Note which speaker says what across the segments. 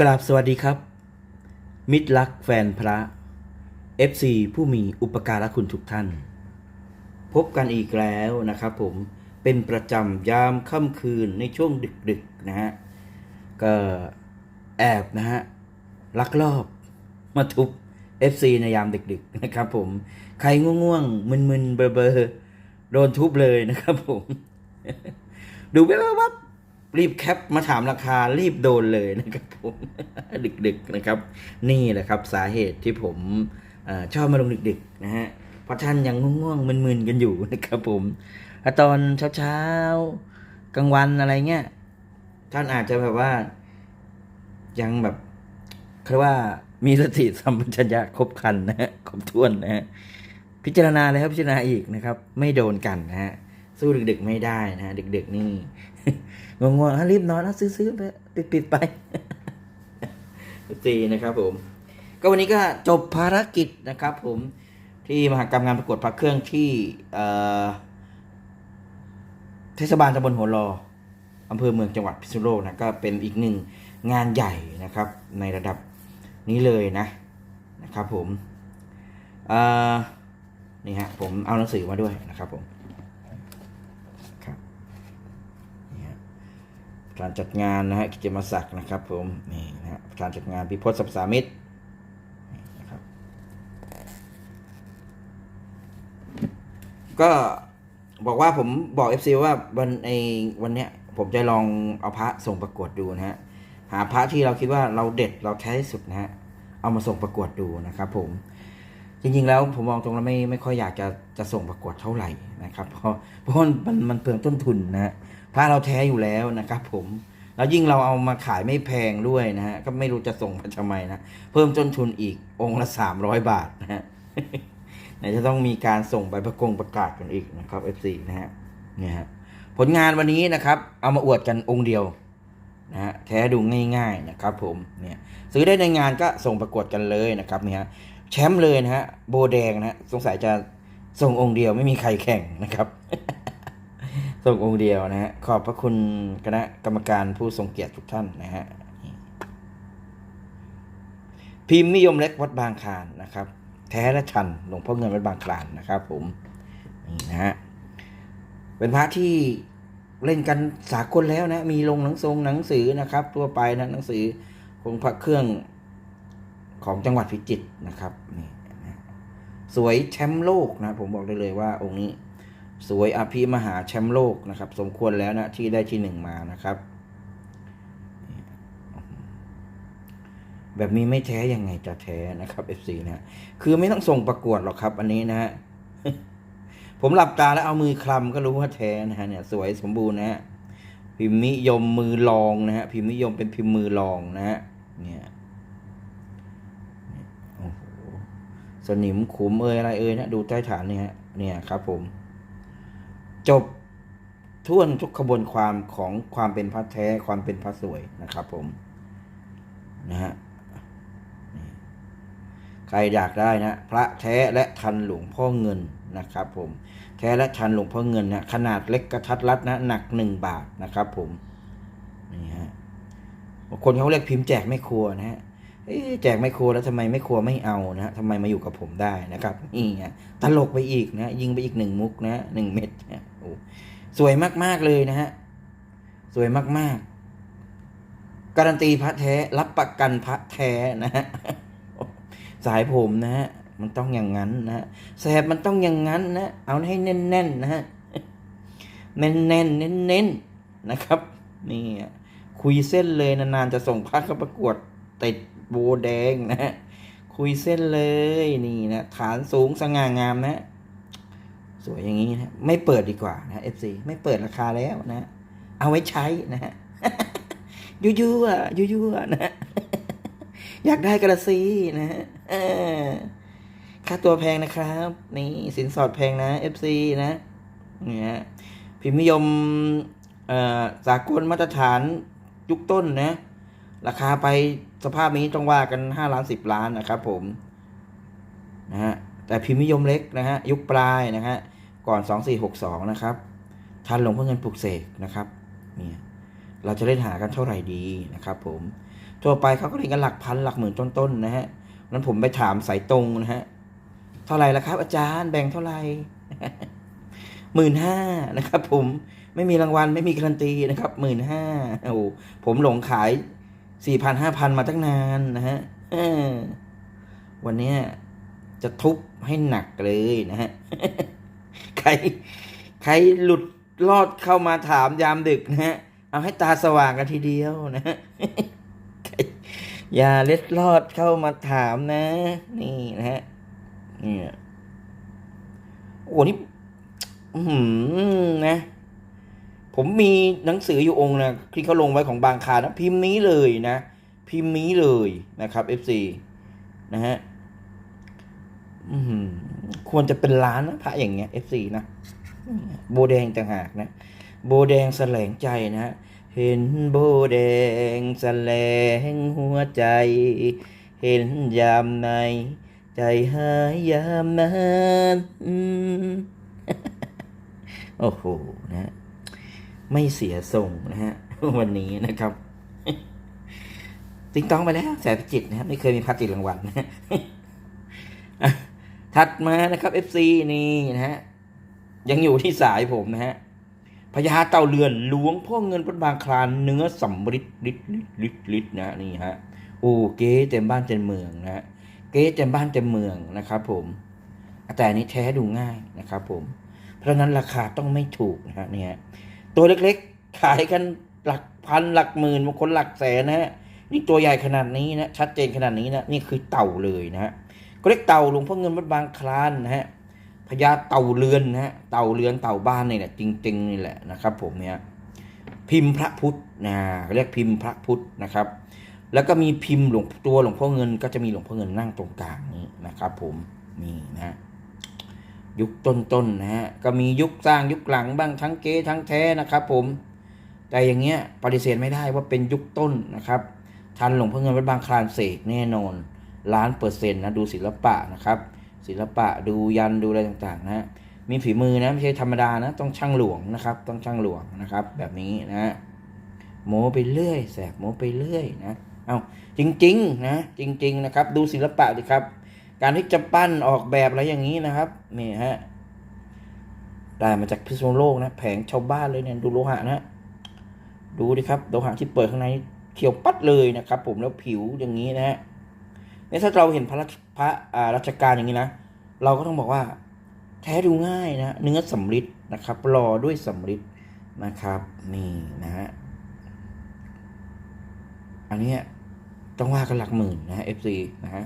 Speaker 1: กราบสวัสดีครับมิตรรักแฟนพระ FC ผู้มีอุปการะคุณทุกท่านพบกันอีกแล้วนะครับผมเป็นประจำยามค่ำคืนในช่วงดึกๆนะฮะก็แอบนะฮะลักลอบมาทุบ FC ในยามดึกๆนะครับผมใครง่วงๆมึนๆเบลอๆโดนทุบเลยนะครับผมดูแว๊บๆรีบแคปมาถามราคารีบโดนเลยนะครับผม ดึกๆนะครับนี่แหละครับสาเหตุที่ผมชอบมาลงดึกๆนะฮะเพราะท่านยังง่วงๆมึนๆกันอยู่นะครับผมถ้าตอนเช้าๆกลางวันอะไรเงี้ยท่านอาจจะแบบว่ายังแบบคือว่ามีสติสัมปชัญญะครบครันนะฮะครบถ้วนนะฮะพิจารณาแล้วพิจารณาอีกนะครับไม่โดนกันนะฮะสู้ดึกๆไม่ได้นะฮะดึกๆนี่ ง่วงๆรีบนอนแล้วซื้อๆไปปิดๆไป ตีนะครับผมก็วันนี้ก็จบภารกิจนะครับผมที่มหกรรมงานประกวดพระเครื่องที่เทศบาลตำบลหัวรออำเภอเมืองจังหวัดพิษณุโลกนะก็เป็นอีกหนึ่งงานใหญ่นะครับในระดับนี้เลยนะครับผมนี่ฮะผมเอาหนังสือมาด้วยนะครับผมครับนี่ฮะการจัดงานนะฮะกิจมศักดิ์นะครับผมนี่นะฮะการจัดงานพิพธสรรพสามิตนะครับก็บอกว่าผมบอก FC ว่าวันเนี้ยผมจะลองเอาพระส่งประกวดดูนะฮะหาพระที่เราคิดว่าเราเด็ดเราแท้ที่สุดนะฮะเอามาส่งประกวดดูนะครับผมจริงๆแล้วผมมองตรงแล้วไม่ค่อยอยากจะส่งประกวดเท่าไหร่นะครับเพราะมันเปลืองต้นทุนนะฮะพระเราแท้อยู่แล้วนะครับผมแล้วยิ่งเราเอามาขายไม่แพงด้วยนะฮะก็ไม่รู้จะส่งไปทำไมนะเพิ่มต้นทุนอีกองค์ละ300 บาทนะฮะ ไหนจะต้องมีการส่งใบประกาศกันอีกนะครับ F4 นะฮะเนี่ยฮะผลงานวันนี้นะครับเอามาอวดกันองค์เดียวนะฮะแท้ดูง่ายๆนะครับผมเนี่ยซื้อได้ในงานก็ส่งประกวดกันเลยนะครับเนี่ยแชมป์เลยนะฮะโบแดงนะฮะสงสัยจะส่งองค์เดียวไม่มีใครแข่งนะครับ ส่งองค์เดียวนะฮะขอบพระคุณคณะกรรมการผู้ทรงเกียรติทุกท่านนะฮะพิมพ์นิยมเล็กวัดบางคลานนะครับแท้และชันหลวงพ่อเงินวัดบางคลานนะครับผมนี่นะฮะเป็นพระที่เล่นกันสากลแล้วนะมีลงหนังสือนะครับทั่วไปนะหนังสือของพระเครื่องของจังหวัดพิจิตรนะครับนี่นะสวยแชมป์โลกนะผมบอกได้เลยว่าองค์นี้สวยอภิมหาแชมป์โลกนะครับสมควรแล้วนะที่ได้ที่1มานะครับแบบนี้ไม่แท้ยังไงจะแท้นะครับ FC นะคือไม่ต้องส่งประกวดหรอกครับอันนี้นะฮะ ผมหลับตาแล้วเอามือคลำก็รู้ว่าแท้นะฮะเนี่ยสวยสมบูรณ์นะฮะพิมพ์นิยมมือรองนะฮะพิมพ์นิยมเป็นพิมพ์มือรองนะฮะเนี่ยโอ้โหสนิมขุมอะไรนะดูใต้ฐานเนี่ยครับผมจบท่วนทุกขบวนความของความเป็นพระแท้ความเป็นพระสวยนะครับผมนะฮะใครอยากได้นะพระแท้และทันหลวงพ่อเงินนะครับผมแท้และทันหลวงพ่อเงินนะขนาดเล็กกระทัดรัดนะหนัก1 บาทนะครับผมนี่ฮะบางคนเขาเรียกพิมพ์แจกไม่ครัวนะฮะแจกไม่ครัวแล้วทำไมไม่ครัวไม่เอานะฮะทำไมมาอยู่กับผมได้นะครับนี่ไงตลกไปอีกนะยิงไปอีก1 มุกนะ1 เม็ดนะโอ้สวยมากๆเลยนะฮะสวยมากๆการันตีพระแท้รับประกันพระแท้นะฮะสายผมนะฮะมันต้องอย่างนั้นนะแสบมันต้องอย่างนั้นนะเอาให้แน่นๆนะฮะแน่นๆเน้นๆนะครับนี่คุยเส้นเลยนานๆจะส่งพระเข้าประกวดติดโบแดงนะฮะคุยเส้นเลยนี่นะฐานสูงสง่างามนะสวยอย่างนี้นะไม่เปิดดีกว่านะ FC ไม่เปิดราคาแล้วนะเอาไว้ใช้นะฮะยั่วๆนะอยากได้กระซีนะฮะค่าตัวแพงนะครับนี่สินสอดแพงนะ FC นะเนี่ยพิมพ์นิยมสากลมาตรฐานยุคต้นนะราคาไปสภาพนี้ต้องว่ากัน5 ล้าน10 ล้านนะครับผมนะฮะแต่พิมพ์นิยมเล็กนะฮะยุคปลายนะฮะก่อน2462นะครับทันหลวงพ่อเงินปลุกเสกนะครับนี่ เราจะเล่นหากันเท่าไหร่ดีนะครับผมทั่วไปเขาก็เล่นกันหลักพันหลักหมื่นต้นๆนะฮะนั้นผมไปถามสายตรงนะฮะเท่าไหร่ละครับอาจารย์แบ่งเท่าไหร่ 15,000นะครับผมไม่มีรางวัลไม่มีการันตีนะครับ15,000โอ้ผมหลงขาย4,000 5,000มาตั้งนานนะฮะวันนี้จะทุบให้หนักเลยนะฮะ ใครใครหลุดรอดเข้ามาถามยามดึกนะฮะเอาให้ตาสว่างกันทีเดียวนะฮะ อย่าเล็ดลอดเข้ามาถามนะ นี่นะฮะนี่โอ้นี่นะผมมีหนังสืออยู่องค์นะที่เขาลงไว้ของบางคานะพิมพ์นี้เลยนะพิมพ์นี้เลยนะครับ FC นะฮะควรจะเป็นล้านนะพระอย่างเงี้ย FC นะโบแดงต่างหากนะโบแดงแสลงใจนะฮะเห็นโบแดงแสลงหัวใจเห็นยามในใจหายยามนั้นโอ้โหนะไม่เสียทรงนะฮะวันนี้นะครับติ๊งต้องไปแล้วแสนพิจิตรนะครับไม่เคยมีพัดติดรางวัลนะถัดมานะครับ FC นี่นะฮะยังอยู่ที่สายผมนะฮะพญาเต่าเรือนหลวงพ่อเงินวัดบางคลานเนื้อสำริดลิดนะนี่ฮะโอ้เก๋เต็มบ้านเต็มเมืองนะฮะเก๋เต็มบ้านเต็มเมืองนะครับผมแต่อันนี้แท้ดูง่ายนะครับผมเพราะนั้นราคาต้องไม่ถูกนะฮะเนี่ยตัวเล็กๆขายกันหลักพันหลักหมื่นบางคนหลักแสนนะฮะนี่ตัวใหญ่ขนาดนี้นะชัดเจนขนาดนี้นะนี่คือเต่าเลยนะฮะก็เรียกเต่าหลวงพ่อเงินวัดบางคลานนะฮะพญาเต่าเรือนนะฮะเต่าเรือนเต่าบ้านนี่แหละจริงๆนี่แหละนะครับผมเนี่ยพิมพ์พระพุทธนะเรียกพิมพ์พระพุทธนะครับแล้วก็มีพิมพ์หลวงพ่อเงินก็จะมีหลวงพ่อเงินนั่งตรงกลางนี้นะครับผมนี่นะยุคต้นนะฮะก็มียุคสร้างยุคหลังบ้างทั้งเก๊ทั้งแท้นะครับผมแต่อย่างเงี้ยปฏิเสธไม่ได้ว่าเป็นยุคต้นนะครับทันหลวงพ่อเงินวัดบางคลานเสกแน่นอน1,000,000%นะดูศิลปะนะครับศิลปะดูยันดูอะไรต่างๆนะมีฝีมือนะไม่ใช่ธรรมดานะต้องช่างหลวงนะครับต้องช่างหลวงนะครับแบบนี้นะโมไปเรื่อยแสบโมไปเรื่อยนะเอาจริงๆนะจริงๆนะครับดูศิลปะดิครับการที่จะปั้นออกแบบอะไรอย่างนี้นะครับนี่ฮะได้มาจากพิษณุโลกนะแผงชาวบ้านเลยเนี่ยดูโลหะนะดูดิครับโลหะที่เปิดข้างในเขียวปัดเลยนะครับผมแล้วผิวอย่างนี้นะฮะเนี่ยถ้าเราเห็นพระราชการอย่างนี้นะเราก็ต้องบอกว่าแท้ดูง่ายนะเนื้อสำริดนะครับรอด้วยสำริดนะครับนี่นะฮะอันนี้ต้องว่ากันหลักหมื่นนะฮะ FC นะฮะ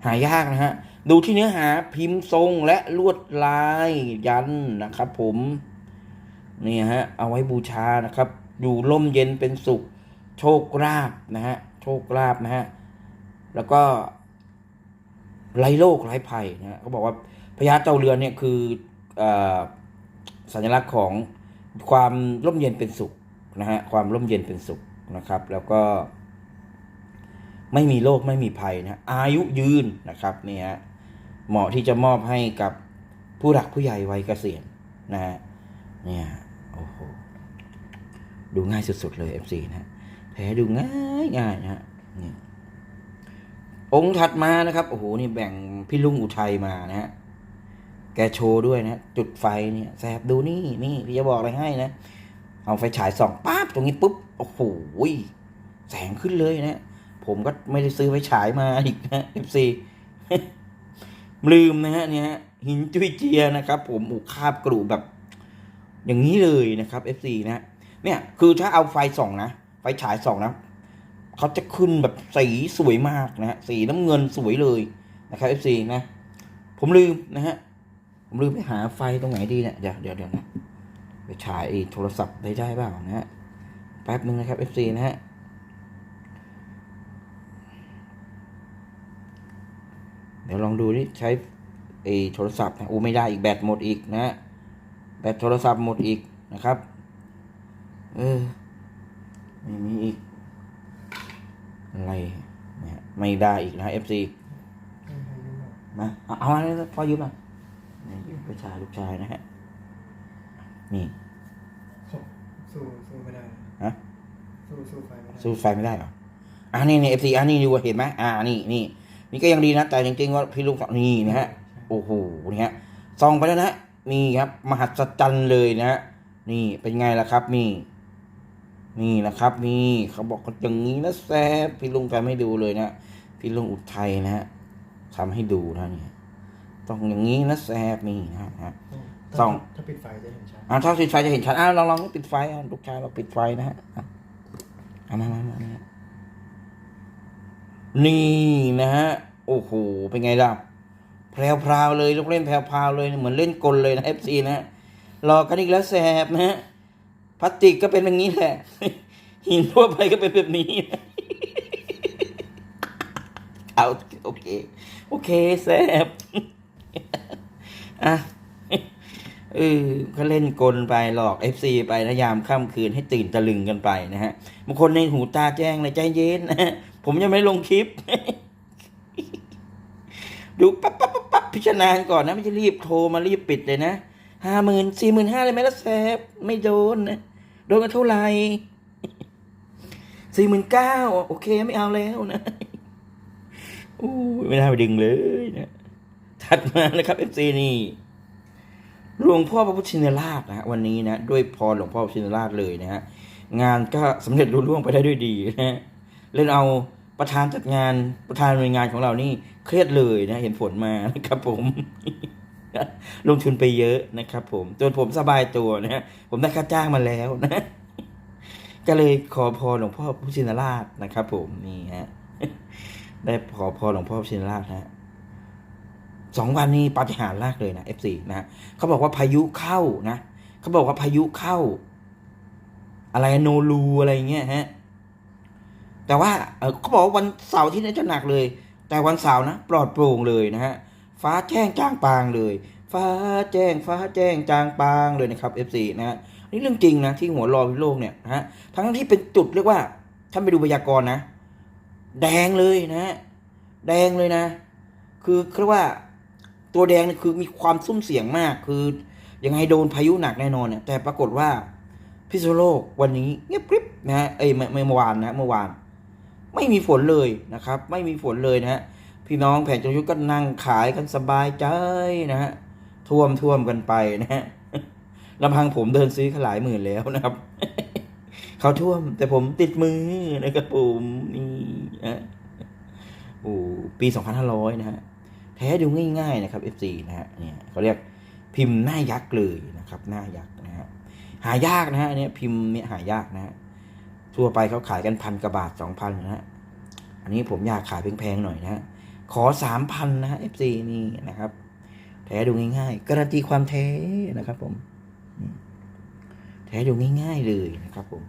Speaker 1: หายากนะฮะดูที่เนื้อหาพิมพ์ทรงและลวดลายยันนะครับผมนี่ฮะเอาไว้บูชานะครับอยู่ร่มเย็นเป็นสุขโชคลาภนะฮะโชคลาภนะฮะแล้วก็ไร้โรคไร้ภัยนะเขาบอกว่าพญาเต่าเรือนเนี่ยคือสัญลักษณ์ของความร่มเย็นเป็นสุขนะฮะความร่มเย็นเป็นสุขนะครับแล้วก็ไม่มีโรคไม่มีภัยนะอายุยืนนะครับนี่ฮะเหมาะที่จะมอบให้กับผู้หลักผู้ใหญ่วัยเกษียณนะฮะเนี่ยโอ้โหดูง่ายสุดๆเลย FC นะแท้ดูง่ายนะฮะนี่องค์ถัดมานะครับโอ้โหนี่แบ่งพี่ลุงอุทัยมานะฮะแกโชว์ด้วยนะจุดไฟเนี่ยแสบดูนี่พี่จะบอกอะไรให้นะเอาไฟฉายส่องปั๊บตรงนี้ปุ๊บโอ้โหแสงขึ้นเลยนะผมก็ไม่ได้ซื้อไฟฉายมาอีกนะ FC ลืมนะฮะเนี่ยหินจุยเจียนะครับผมคาบกรุแบบอย่างนี้เลยนะครับ FC นะเนี่ยคือถ้าเอาไฟส่องนะไฟฉายส่องนะเขาจะขึ้นแบบสีสวยมากนะฮะสีน้ำเงินสวยเลยนะครับ FC นะผมลืมนะฮะผมลืมไปหาไฟตรงไหนดีเนี่ยเดี๋ยวนะไปฉายโทรศัพท์ได้เปล่านะฮะแป๊บนึงนะครับ FC นะฮะเดี๋ยวลองดูนี่ใช้โทรศัพท์นะไม่ได้อีกแบตหมดอีกนะแบตโทรศัพท์หมดอีกนะครับไม่มีอีกอะไรเนี่ยไม่ได้อีกนะ FC มาเอาอะไรพอยืมมายืมไปชายลูกชายนะฮะนี่
Speaker 2: สู้ไม่ได้
Speaker 1: ฮะ
Speaker 2: สู้ไฟไม่ได้
Speaker 1: สู้ไฟไม่ได้เหรอนี่ FC นี่ดูเห็นไหมนี่ก็ยังดีนะแต่จริงๆว่าพี่ลุงนี่นะฮะโอ้โหนี่ฮะส่องไปแล้วนะมีครับมหัศจรรย์เลยนะฮะนี่เป็นไงล่ะครับนี่นะครับนี่เขาบอกอย่างนี้นะแซ่บพี่ลุงทำให้ดูเลยนะพี่ลุงอุทัยนะฮะทำให้ดูนะนี่ต้องอย่างนี้นะแซ่บนี่นะฮะ ส่อง
Speaker 2: ถ้าปิดไฟจะเห็นชัด
Speaker 1: ถ้าปิดไฟจะเห็นชัดลองปิดไฟลูกชายเราปิดไฟนะฮะมานี่นะฮะโอ้โหเป็นไงล่ะแพรวๆเลยลูกเล่นแพรวๆเลยเหมือนเล่นกลเลยนะ FC นะรอกันอีกแล้วแสบนะฮะพลาสติกก็เป็นอย่างนี้แหละหินทั่วไปก็เป็นแบบนี้เอาโอเคแสบก็เล่นกลไปหลอก FC ไปนะยามค่ำคืนให้ตื่นตะลึงกันไปนะฮะบางคนในหูตาแจ้งเลยใจเย็นนะฮะผมยังไม่ลงคลิป ดูปั๊บพิจารณาก่อนนะไม่ใช่รีบโทรมารีบปิดเลยนะ50,000 45,000เลยไหมล่ะแซบไม่โดนนะโดนกันเท่าไหร่49,000โอเคไม่เอาแล้วนะไม่น่าไปดึงเลยนะถัดมานะครับ FC นี่หลวงพ่อพระพุทธชินราชนะวันนี้นะด้วยพรหลวงพ่อพระพุทธชินราชเลยนะฮะงานก็สำเร็จรุ่ร่วงไปได้ด้วยดีนะเล่นเอาประธานจัดงานประธานหน่วยงานของเรานี่เครียดเลยนะเห็นผลมานะครับผม ลงทุนไปเยอะนะครับผมจนผมสบายตัวนะฮะผมได้ค่าจ้างมาแล้วนะ ก็เลยขอพรหลวงพ่อพุทธชินราชนะครับผมนี่ฮะ ได้ขอพรหลวงพ่อพุทธชินราชนะ2 วันนี้ปาฏิหาริย์มากเลยนะ F4 นะเขาบอกว่าพายุเข้านะเขาบอกว่าพายุเข้าอะไรโนรูอะไรเงี้ยฮะแต่ว่าเขาบอกว่าวันเสาร์ที่นี่จะหนักเลย แต่วันเสาร์นะปลอดโปร่งเลยนะฮะฟ้าแจ้งจ้างปางเลยฟ้าแจ้งจางปางเลยนะครับ F4 นะฮะนี่เรื่องจริงนะที่หัวรอพิโลกเนี่ยนะฮะทั้งที่เป็นจุดเรียกว่าท่านไปดูพยากรณ์นะแดงเลยนะฮะแดงเลยนะคือเรียกว่าตัวแดงนี่คือมีความซุ่มเสี่ยงมากคือยังไงโดนพายุหนักแน่นอนเนี่ยแต่ปรากฏว่าพิษณุโลกวันนี้เงียบกริบนะฮะเมื่อวานไม่มีฝนเลยนะครับไม่มีฝนเลยนะฮะพี่น้องแผงจยุทธก็นั่งขายกันสบายใจนะฮะท่วมกันไปนะฮะลำพังผมเดินซื้อขหลายหมื่นแล้วนะครับ เขาท่วมแต่ผมติดมือนะครับผมนี่นะปี 2500 นะฮะแท้ดูง่ายๆนะครับ FC นะฮะเนี่ยเขาเรียกพิมพ์หน้ายักษ์เลยนะครับหน้ายักษ์นะฮะหายากนะฮะเนี่ยพิมพ์เนี่ยหายากนะฮะทั่วไปเขาขายกัน1,000 กว่าบาท 2,000 นะฮะอันนี้ผมอยากขายแพงๆหน่อยนะฮะขอ 3,000 นะฮะ FC นี่นะครับแท้ดูง่ายๆการันตีความแท้นะครับผมแท้ดูง่ายๆเลยนะครับผม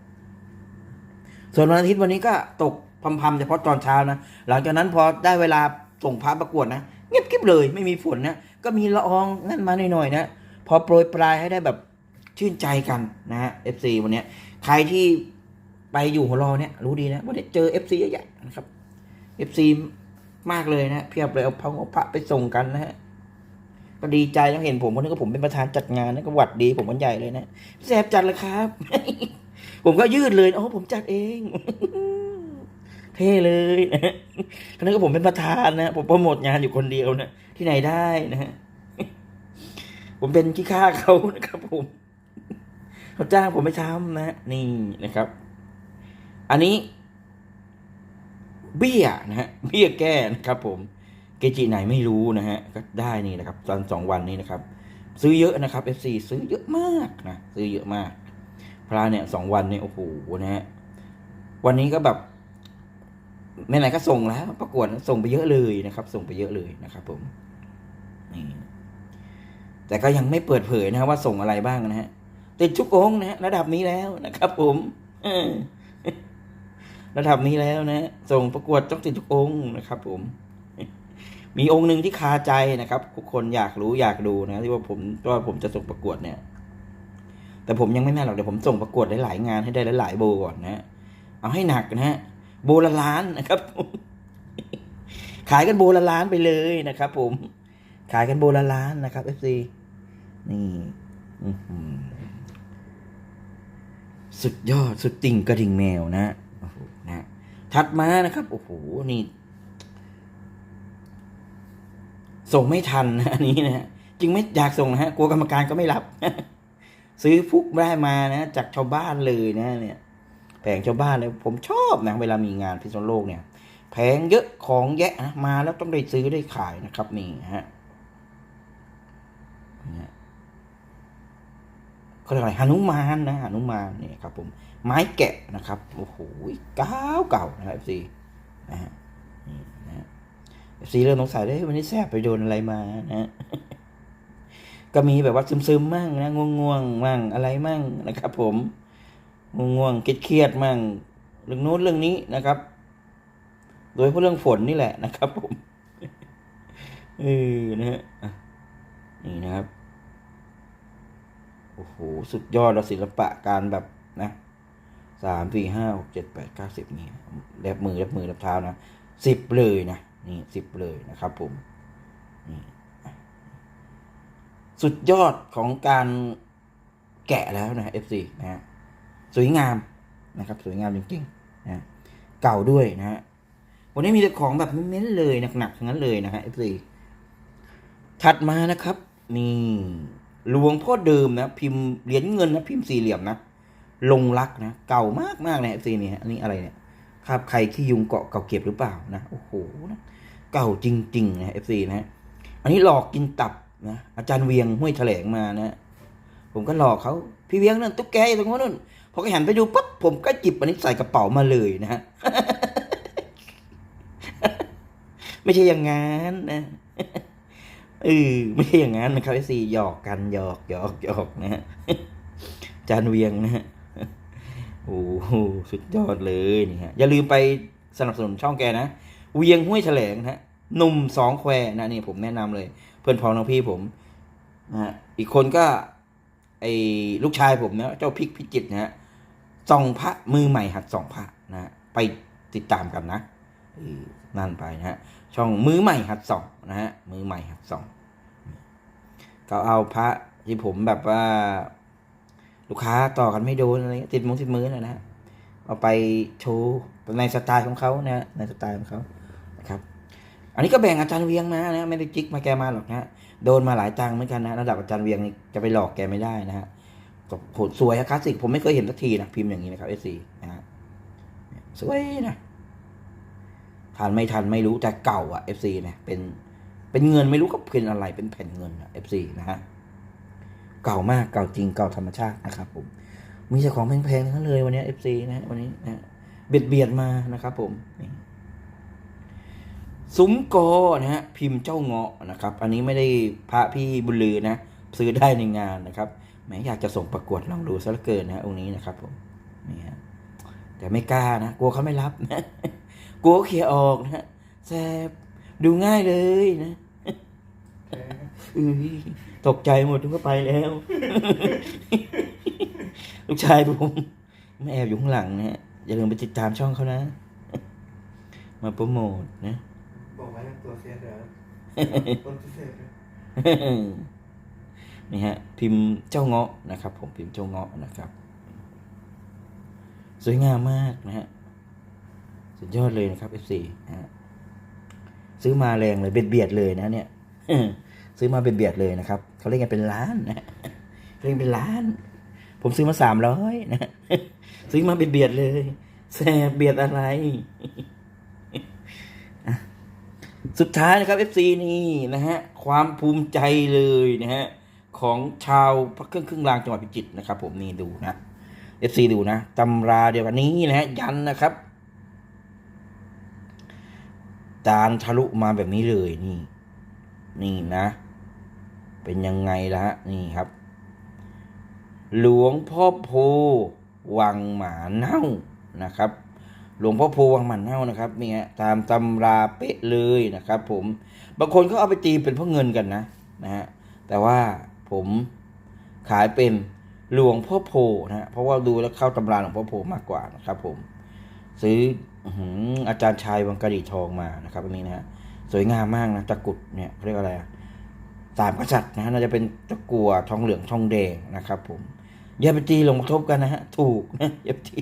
Speaker 1: ส่วนวันอาทิตย์วันนี้ก็ตกพำๆเฉพาะตอนเช้านะหลังจากนั้นพอได้เวลาส่งพระประกวดนะเงียบกิ๊บเลยไม่มีฝนนะก็มีละอองนั่นมาหน่อยๆนะพอโปรยปลายให้ได้แบบชื่นใจกันนะฮะ FC วันนี้ใครที่ไปอยู่หัวรอเนี่ยรู้ดีนะว่าได้เจอ FC เยอะแยะนะครับ FC มากเลยนะเพียบเลยเอาพระไปส่งกันนะฮะก็ดีใจแล้วเห็นผมคนนี้ก็ผมเป็นประธานจัดงานนะก็หวัดดีผมกันใหญ่เลยนะแซ่บจัดเลยครับ ผมก็ยืดเลยผมจัดเอง เท่เลยนะครั้นี้ก็ผมเป็นประธานนะผมโปรโมทงานอยู่คนเดียวนะที่ไหนได้นะฮะ ผมเป็นขี้ข้าเขานะครับผมเขาจ้างผมไม่ทำนะนี่นะครับ อันนี้เบี้ยนะฮะเบี้ยแก้นะครับผมเกจิไหนไม่รู้นะฮะก็ได้นี่นะครับตอน2 วันนี้นะครับซื้อเยอะนะครับ FC ซื้อเยอะมากนะซื้อเยอะมากพระเนี่ย2 วันเนี่ยโอ้โหนะฮะวันนี้ก็แบบไหนๆก็ส่งแล้วประกวดส่งไปเยอะเลยนะครับส่งไปเยอะเลยนะครับผมนี่แต่ก็ยังไม่เปิดเผยนะว่าส่งอะไรบ้างนะฮะติดทุกองค์นะฮะระดับนี้แล้วนะครับผมระดับนี้แล้วนะส่งประกวดต้องติดทุกองค์นะครับผมมีองค์หนึ่งที่คาใจนะครับทุกคนอยากรู้อยากดูนะที่ว่าผมจะส่งประกวดเนี่ยแต่ผมยังไม่แน่หรอกเดี๋ยวผมส่งประกวดหลายๆงานให้ได้หลายๆโบก่อนนะเอาให้หนักนะฮะโบละล้านนะครับผมขายกันโบละล้านไปเลยนะครับผมขายกันโบละล้านนะครับ FC นี่ สุดยอดสุดติ่งกระดิ่งแมวนะโอ้โหนะถัดมานะครับโอ้โหนี่ส่งไม่ทันนะอันนี้นะฮะจริงไม่อยากส่งนะฮะกลัวกรรมการก็ไม่รับ ซื้อฟุกได้มานะจากชาวบ้านเลยนะเนี่ยแผงชาวบ้านเลยผมชอบนะเวลามีงานพิษณุโลกเนี่ยแผงเยอะของแยะนะมาแล้วต้องได้ซื้อได้ขายนะครับนี่ฮะเขาเรียกอะไรหนุมานนะหนุมานนี่ครับผมไม้แกะนะครับโอ้โหเก่าเก่านะครับ FC นะฮะนี่นะ FC เริ่มสงสัยได้วันนี้แซบไปโดนอะไรมานะ ก็มีแบบว่าซึมๆมั่งนะง่วงๆมั่งอะไรมั่งนะครับผมง่วงๆเครียดๆมั่งเรื่องโน้นเรื่องนี้นะครับ โดยเฉพาะเรื่องฝนนี่แหละนะครับผมนะฮะนี่นะครับโอ้โหสุดยอดศิลปะการแบบนะ3 4 5 6 7 8 9 10นี่แลบมือแลบเท้านะ10เลยนะนี่10เลยนะครับผมนี่สุดยอดของการแกะแล้วนะ FC นะฮะสวยงามนะครับสวยงามจริงๆนะเก่าด้วยนะฮะวันนี้มีแต่ของแบบเน้นๆเลยหนักๆทั้งนั้นเลยนะฮะ FC ถัดมานะครับนี่หลวงพ่อเดิมนะพิมพ์เหรียญเงินนะพิมพ์สี่เหลี่ยมนะลงรักนะเก่ามากๆนะ FC เนี่ยอันนี้อะไรเนี่ยคราบใครขี้ยุงเกาะเก่าเก็บหรือเปล่านะโอ้โหนะเก่าจริงๆนะ FC นะอันนี้หลอกกินตับนะอาจารย์เวียงห้วยแถลงมานะผมก็หลอกเขาพี่เวียงนั่นตุ๊กแกอยู่ตรงโน้นพอเขาหันไปดูปั๊บผมก็จิบอันนี้ใส่กระเป๋ามาเลยนะฮะ ไม่ใช่อย่างงั้นนะไม่ใช่อย่างนั้นนะครับสิหยอกกันหยอกนะฮะอาจารย์เวียงนะฮะโอ้โหสุดยอดเลยนี่ฮะอย่าลืมไปสนับสนุนช่องแกนะเวียงห้วยแถลงนะฮะหนุ่มสองแควนะนี่ผมแนะนำเลยเพื่อนพ้องน้องพี่ผมนะฮะอีกคนก็ไอ้ลูกชายผมนะเจ้าพริกพิจิตรนะฮะส่องพระมือใหม่หัดส่องพระนะฮะไปติดตามกันนะนั่นไปนะฮะช่องมือใหม่หัดส่องนะฮะมือใหม่หัดส่องก็เอาพระที่ผมแบบว่าลูกค้าต่อกันไม่โดนอะไรติดมือนะฮะเอาไปโชว์ในสไตล์ของเขานะในสไตล์ของเขานะครับอันนี้ก็แบ่งอาจารย์เวียงมานะไม่ได้จิกมาแกมาหรอกนะโดนมาหลายตังค์เหมือนกันนะระดับอาจารย์เวียงนี่จะไปหลอกแกไม่ได้นะฮะสวยคลาสสิกผมไม่เคยเห็นสักทีนะพิมพ์อย่างนี้นะครับFCนะฮะสวยนะทันไม่รู้แต่เก่าอ่ะ FC นะเป็นเงินไม่รู้ก็เป็นอะไรเป็นแผ่นเงินอ่ะ FC นะฮะเก่ามากเก่าจริงเก่าธรรมชาตินะครับผมมีแต่ของแพงๆทั้งนั้นเลยวันนี้ FC นะวันนี้นะเบียดมานะครับผมซุ้มกอนะฮะพิมพ์เจ้าเงาะนะครับอันนี้ไม่ได้พระพี่บุญลือนะซื้อได้ในงานนะครับแหมอยากจะส่งประกวดลองดูซะเหลือเกินนะองค์นี้นะครับผมนี่ฮะแต่ไม่กล้านะกลัวเขาไม่รับนะกลัวเขียออกนะแซบดูง่ายเลยนะตกใจหมดทุกคนไปแล้ว ลูกชายผมไม่แอบอยู่ข้างหลังนะฮะอย่าลืมไปติดตามช่องเขานะ มาโปรโมทนะ
Speaker 2: บอกไว้ตัวเสียเดี๋ยวต้นพิเศษนะ
Speaker 1: นี่ฮะพิมพ์เจ้าเงาะนะครับผมพิมพ์เจ้าเงาะนะครับสวยงามมากนะฮะสุดยอดเลยนะครับ F4 นะฮะซื้อมาแรงเลยเบียดเลยนะเนี่ยซื้อมาเบียดเลยนะครับเขาเรียกกันเป็นล้านนะเรียกเป็นล้านผมซื้อมา300นะซื้อมาเบียดเลยแสบเบียดอะไรสุดท้ายนะครับ FC นี่นะฮะความภูมิใจเลยนะฮะของชาวพระเครื่องรางจังหวัดพิจิตรนะครับผมนี่ดูนะ FC ดูนะตำราเดียวกันนี้นะฮะยันนะครับจานทะลุมาแบบนี้เลยนี่นะเป็นยังไงล่ะนี่ครับหลวงพ่อโพวังหมาเน่านะครับหลวงพ่อโพวังหมาเน่านะครับนี่ฮะตามตำราเป๊ะเลยนะครับผมบางคนเขาเอาไปตีเป็นเพราะเงินกันนะฮะแต่ว่าผมขายเป็นหลวงพ่อโพนะฮะเพราะว่าดูแล้วเข้าตำราหลวงพ่อโพมากกว่านะครับผมซื้ออาจารย์ชายวังกะดีทองมานะครับอันนี้นะฮะสวยงามมากนะตะกุดเนี่ยเรียกอะไร3 กษัตริย์นะน่าจะเป็นตะกั่วทองเหลืองทองแดงนะครับผม อย่าไปตีหลวงพ่อทบกันนะฮะถูกนะอย่าไปตี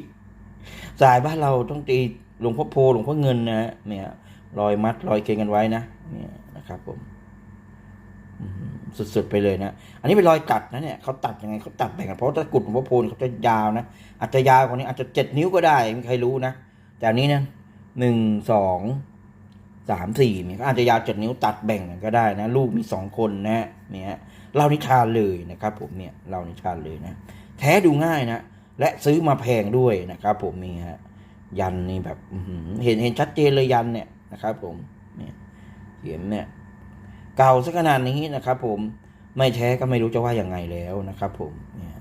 Speaker 1: สายบ้านเราต้องตีหลวงพ่อโพหลวงพ่อเงินนะฮะเนี่ยรอยมัดรอยเกงกันไว้นะเนี่ยนะครับผมสุดๆไปเลยนะอันนี้เป็นรอยตัดนะเนี่ยเขาตัดยังไงเขาตัดแบ่งกันเพราะตะกรุดหลวงพ่อโพเขาจะยาวนะอาจจะยาวกว่านี้อาจจะ7 นิ้วก็ได้ไม่มีใครรู้นะแต่อันนี้นะ1 2 3 4เนี่ยก็อาจจะยาว7 นิ้วตัดแบ่งกันก็ได้นะลูกมี2 คนนะเนี่ยเล่านิทานเลยนะครับผมเนี่ยเล่านิทานเลยนะแท้ดูง่ายนะและซื้อมาแพงด้วยนะครับผมนี่ฮะยันนี่แบบเห็นชัดเจนเลยยันเนี่ยนะครับผมเนี่ยเขียนเนี่ยเก่าสักขนาดนี้นะครับผมไม่แท้ก็ไม่รู้จะว่ายังไงแล้วนะครับผมเนี่ย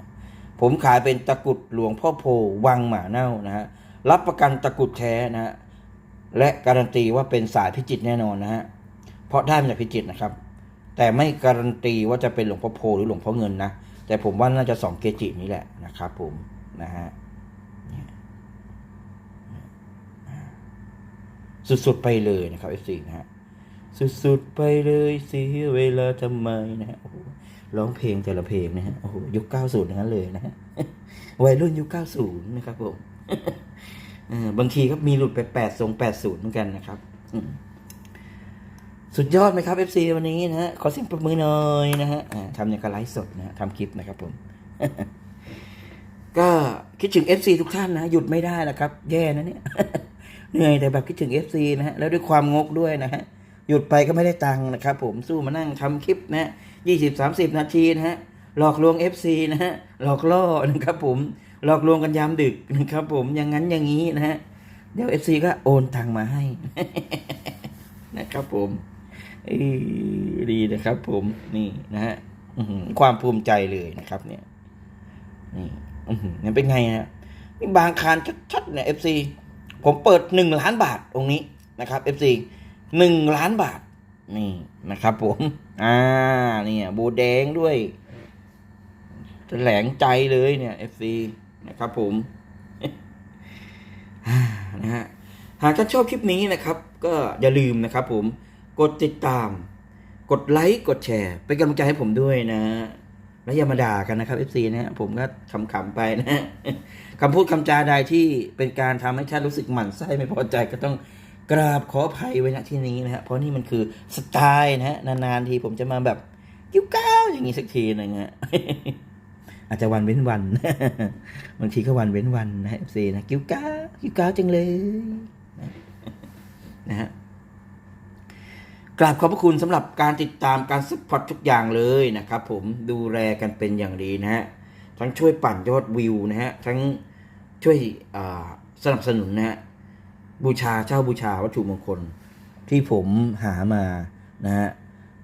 Speaker 1: ผมขายเป็นตะกรุดหลวงพ่อโพวังหมาเน่านะฮะรับประกันตะกรุดแท้นะฮะและการันตีว่าเป็นสายพิจิตรแน่นอนนะฮะเพราะได้มาจากพิจิตรนะครับแต่ไม่การันตีว่าจะเป็นหลวงพ่อโพหรือหลวงพ่อเงินนะแต่ผมว่าน่าจะ2 เกจินี้แหละนะครับผมนะฮะสุดๆไปเลยนะครับ FC นะฮะสุดๆไปเลยเสียเวลาทำไมนะฮะโอ้โหร้องเพลงแต่ละเพลงนะฮะโอ้โหยุค90ทั้งนั้นเลยนะฮะวัยรุ่นยุค90นะครับผมบางทีก็มีหลุดไป80เหมือนกันนะครับสุดยอดไหมครับ FC วันนี้นะฮะขอเสียงปรบมือหน่อยนะฮะทำอย่างกับไลฟ์สดนะทำคลิปนะครับผม ก็คิดถึง FC ทุกท่านนะหยุดไม่ได้นะครับแย่นะเนี่ย เหนื่อยแต่แบบคิดถึง FC นะฮะแล้วด้วยความงกด้วยนะฮะหยุดไปก็ไม่ได้ตังค์นะครับผมสู้มานั่งทำคลิปนะ20-30 นาทีนะฮะหลอกลวง FC นะฮะหลอกล่อนะครับผมหลอกลวงกันยามดึกนะครับผมอย่างนั้นอย่างนี้นะฮะเดี๋ยว FC ก็โอนตังค์มาให้ นะครับผมดีนะครับผมนี่นะฮะความภูมิใจเลยนะครับเนี่ยนี่นี่เป็นไงฮะนี่บางคารชัดๆเนี่ย FC ผมเปิด1 ล้านบาทองค์นี้นะครับ FC 1 ล้านบาทนี่นะครับผมเนี่ยโบแดงด้วยแถลงใจเลยเนี่ย FC นะครับผม นะฮะหากท่านชอบคลิปนี้นะครับก็อย่าลืมนะครับผมกดติดตามกดไลค์กดแชร์เป็นกำลังใจให้ผมด้วยนะและอย่ามาด่ากันนะครับ FC นะฮะผมก็ขำๆไปนะคำพูดคำจาใดที่เป็นการทำให้ท่านรู้สึกหมั่นไส้ไม่พอใจก็ต้องกราบขออภัยไว้ณที่นี้นะฮะเพราะนี่มันคือสไตล์นะฮะนานๆทีผมจะมาแบบกิ้วก้าวอย่างนี้สักทีนึงฮะ อาจจะวันเว้นวัน บางทีก็วันเว้นวันนะ FC นะกิ้วก้าวจังเลยนะฮะกราบขอบพระคุณสำหรับการติดตามการซัพพอร์ตทุกอย่างเลยนะครับผมดูแลกันเป็นอย่างดีนะฮะทั้งช่วยปั่นยอดวิวนะฮะทั้งช่วยสนับสนุนนะฮะบูชาวัตถุมงคลที่ผมหามานะฮะ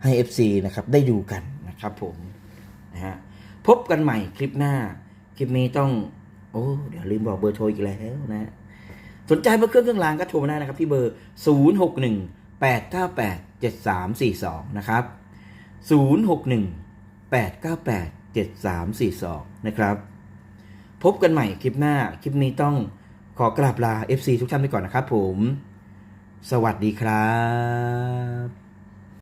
Speaker 1: ให้ FC นะครับได้ดูกันนะครับผมนะฮะพบกันใหม่คลิปหน้าคลิปนี้ต้องเดี๋ยวลืมบอกเบอร์โทรอีกแล้วนะสนใจเบอร์เครื่องรางก็โทรมาได้นะครับที่เบอร์0618987342นะครับ0618987342นะครับพบกันใหม่คลิปหน้าคลิปนี้ต้องขอกราบลา FC ทุกท่านไปก่อนนะครับผมสวัสดีครับ